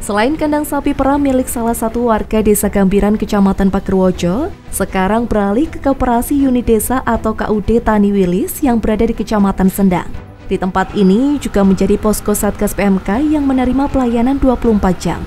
Selain kandang sapi perah milik salah satu warga Desa Gambiran, Kecamatan Pagerwojo, sekarang beralih ke Koperasi Unit Desa atau KUD Tani Wilis yang berada di Kecamatan Sendang. Di tempat ini juga menjadi posko Satgas PMK yang menerima pelayanan 24 jam.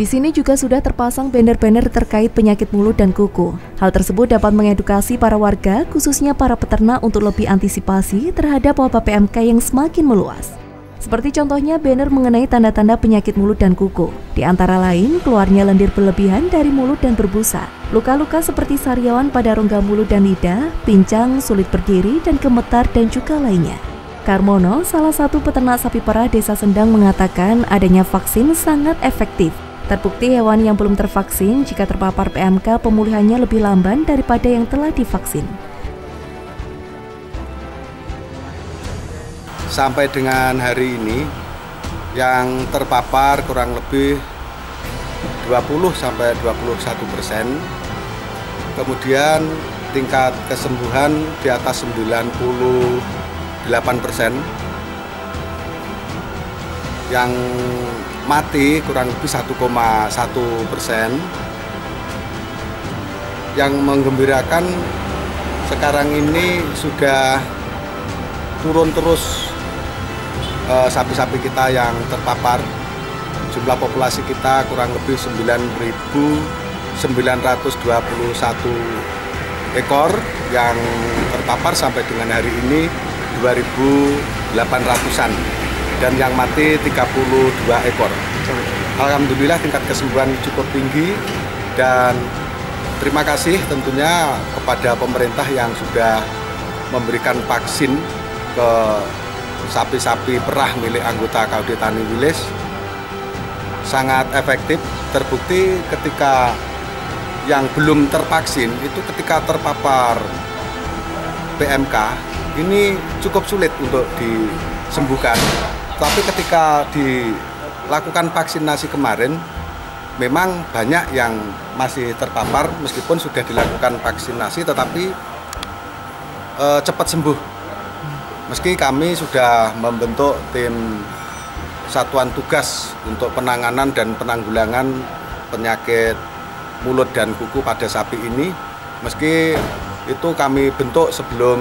Di sini juga sudah terpasang banner-banner terkait penyakit mulut dan kuku. Hal tersebut dapat mengedukasi para warga, khususnya para peternak untuk lebih antisipasi terhadap wabah PMK yang semakin meluas. Seperti contohnya banner mengenai tanda-tanda penyakit mulut dan kuku. Di antara lain, keluarnya lendir berlebihan dari mulut dan berbusa. Luka-luka seperti sariawan pada rongga mulut dan lidah, pincang, sulit berdiri, dan gemetar, dan juga lainnya. Karmono, salah satu peternak sapi perah Desa Sendang, mengatakan adanya vaksin sangat efektif. Terbukti hewan yang belum tervaksin jika terpapar PMK pemulihannya lebih lamban daripada yang telah divaksin. Sampai dengan hari ini yang terpapar kurang lebih 20-21%. Kemudian tingkat kesembuhan di atas 98%. Yang mati kurang lebih 1,1%. Yang menggembirakan sekarang ini sudah turun terus sapi-sapi kita yang terpapar. Jumlah populasi kita kurang lebih 9.921 ekor yang terpapar, sampai dengan hari ini 2.800-an. Dan yang mati 32 ekor. Alhamdulillah tingkat kesembuhan cukup tinggi, dan terima kasih tentunya kepada pemerintah yang sudah memberikan vaksin ke sapi-sapi perah milik anggota KUD Tani Wilis. Sangat efektif, terbukti ketika yang belum tervaksin itu ketika terpapar PMK ini cukup sulit untuk disembuhkan. Tapi ketika dilakukan vaksinasi kemarin, memang banyak yang masih terpapar meskipun sudah dilakukan vaksinasi, tetapi cepat sembuh. Meski kami sudah membentuk tim satuan tugas untuk penanganan dan penanggulangan penyakit mulut dan kuku pada sapi ini, meski itu kami bentuk sebelum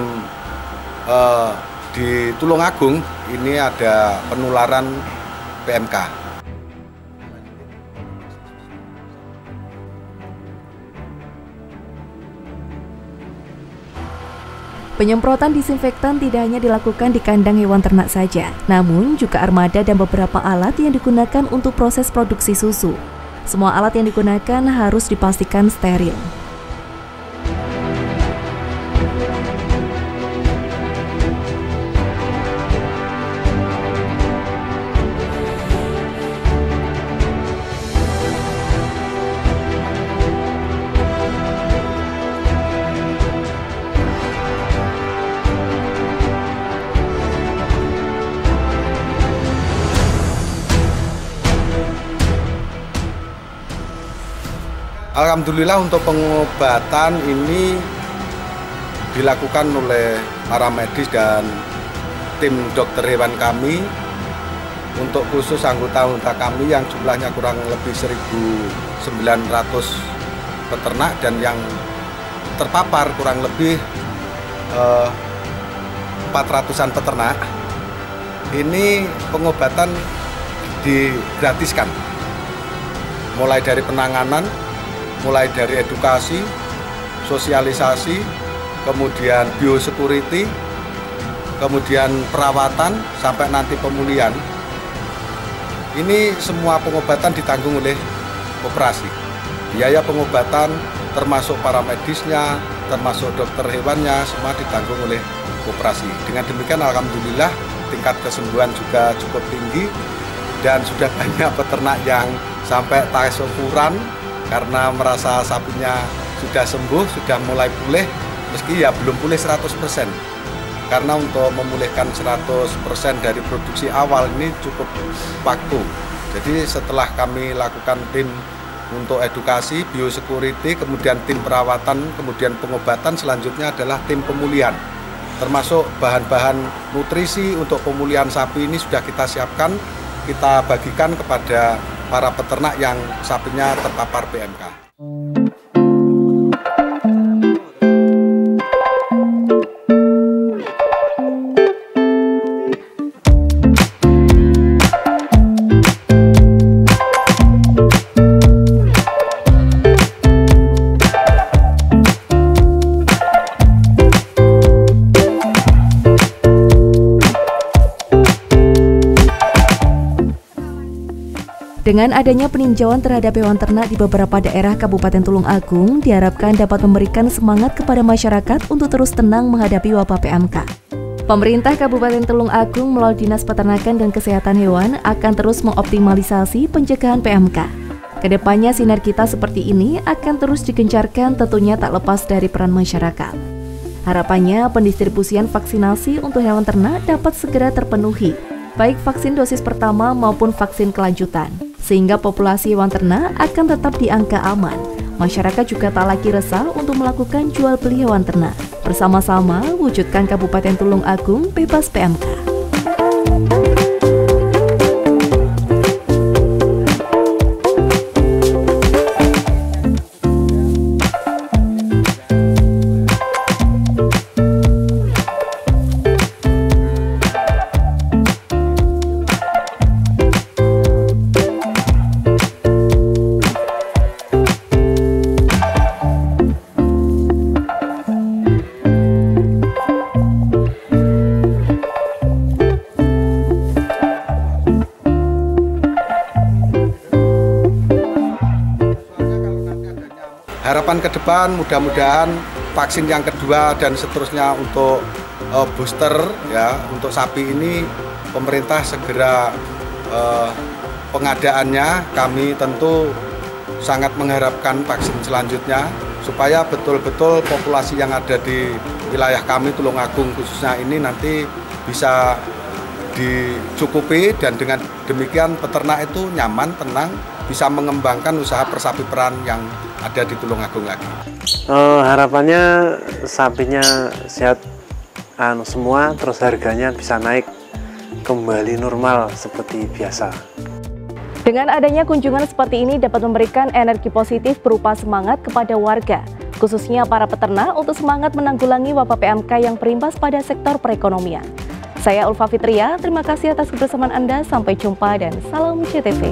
di Tulungagung ini ada penularan PMK. Penyemprotan disinfektan tidak hanya dilakukan di kandang hewan ternak saja, namun juga armada dan beberapa alat yang digunakan untuk proses produksi susu. Semua alat yang digunakan harus dipastikan steril. Alhamdulillah untuk pengobatan ini dilakukan oleh para medis dan tim dokter hewan kami. Untuk khusus anggota-anggota kami yang jumlahnya kurang lebih 1.900 peternak, dan yang terpapar kurang lebih 400-an peternak. Ini pengobatan digratiskan, mulai dari penanganan, mulai dari edukasi, sosialisasi, kemudian biosecurity, kemudian perawatan, sampai nanti pemulihan. Ini semua pengobatan ditanggung oleh koperasi. Biaya pengobatan termasuk para medisnya, termasuk dokter hewannya, semua ditanggung oleh koperasi. Dengan demikian alhamdulillah tingkat kesembuhan juga cukup tinggi, dan sudah banyak peternak yang sampai tasyukuran karena merasa sapinya sudah sembuh, sudah mulai pulih, meski ya belum pulih 100%. Karena untuk memulihkan 100% dari produksi awal ini cukup waktu. Jadi setelah kami lakukan tim untuk edukasi, biosecurity, kemudian tim perawatan, kemudian pengobatan, selanjutnya adalah tim pemulihan. Termasuk bahan-bahan nutrisi untuk pemulihan sapi ini sudah kita siapkan, kita bagikan kepada para peternak yang sapinya terpapar PMK. Dengan adanya peninjauan terhadap hewan ternak di beberapa daerah Kabupaten Tulung Agung, diharapkan dapat memberikan semangat kepada masyarakat untuk terus tenang menghadapi wabah PMK. Pemerintah Kabupaten Tulung Agung melalui Dinas Peternakan dan Kesehatan Hewan akan terus mengoptimalisasi pencegahan PMK. Kedepannya sinergitas seperti ini akan terus digencarkan, tentunya tak lepas dari peran masyarakat. Harapannya pendistribusian vaksinasi untuk hewan ternak dapat segera terpenuhi, baik vaksin dosis pertama maupun vaksin kelanjutan, sehingga populasi hewan ternak akan tetap di angka aman. Masyarakat juga tak lagi resah untuk melakukan jual beli hewan ternak. Bersama-sama wujudkan Kabupaten Tulung Agung bebas PMK. Harapan ke depan mudah-mudahan vaksin yang kedua dan seterusnya untuk booster ya untuk sapi ini pemerintah segera pengadaannya. Kami tentu sangat mengharapkan vaksin selanjutnya supaya betul-betul populasi yang ada di wilayah kami Tulung Agung khususnya ini nanti bisa dicukupi, dan dengan demikian peternak itu nyaman, tenang, bisa mengembangkan usaha persapiperan yang ada di Tulung Agung lagi. Harapannya sapinya sehat semua, terus harganya bisa naik kembali normal seperti biasa. Dengan adanya kunjungan seperti ini dapat memberikan energi positif berupa semangat kepada warga, khususnya para peternak untuk semangat menanggulangi wabah PMK yang berimbas pada sektor perekonomian. Saya Ulfa Fitria, terima kasih atas kebersamaan Anda, sampai jumpa dan salam CTV.